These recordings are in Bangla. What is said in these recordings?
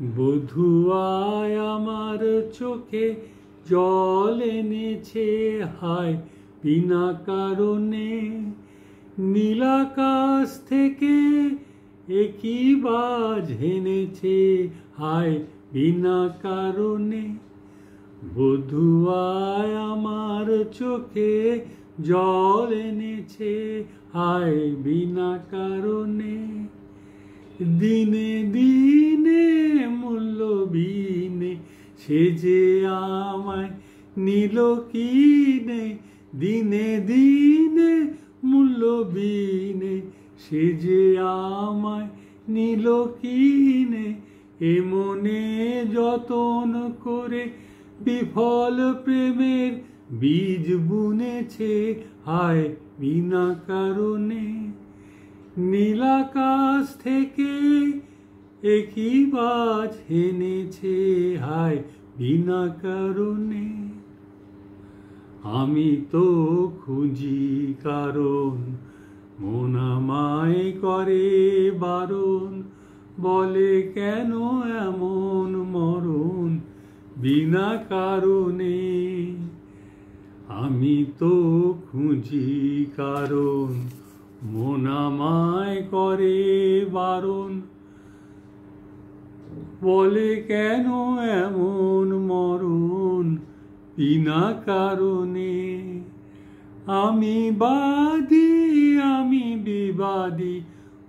বধুয়ায় আমার চোখে জল এনেছে হায় বিনা কারণে। নীলাকাশ থেকে একই বাজ এনেছে হায় বিনা কারণে। বধুয়ায় আমার চোখে জল এনেছে হায় বিনা কারণে। দিনে দিনে মূল্যবিনে সে যে আমায় নিল কিনে। দিনে দিনে মূল্যবিনে সে যে আমায় নিল কিনে। এ মনে যতন করে বিফল প্রেমের বীজ বুনেছে হায় বিনা কারণে। নীলাকাশ থেকে একই বাজ এনেছে হায় বিনা কারণে। আমি তো খুঁজি কারণ মন আমায় করে বারণ। বলে কেন এমন মরণ বিনা কারণে। আমি তো খুঁজি কারণ মন আমায় করে বারণ। বলে কেন এমন মরণ বিনা কারণে। আমি বাদী আমি বিবাদী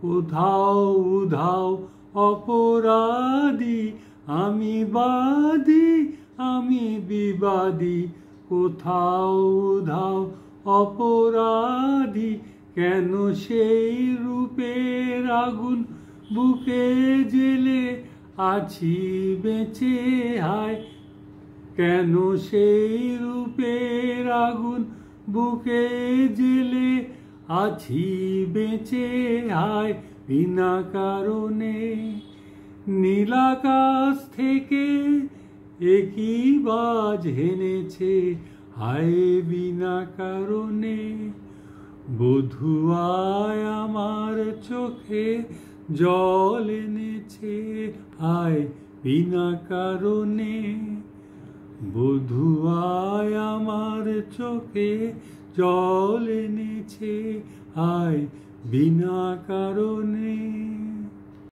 উধাও উধাও অপরাধী। আমি বাদী আমি বিবাদী কোথাও উধাও অপরাধী। কেন সেই রূপের আগুন বুকে জেলে আছি বেঁচে হায়। কেন সেই রূপের আগুন বুকে জেলে আছি বেঁচে হায় বিনা কারণে। নীলাকাশ থেকে একই বাজ এনেছে হায় বিনা কারণে। বধুয়ায় আমার চোখে জল এনেছে হায় বিনা কারণে। বধুয়ায় আমার চোখে জল এনেছে হায় বিনা কারণে।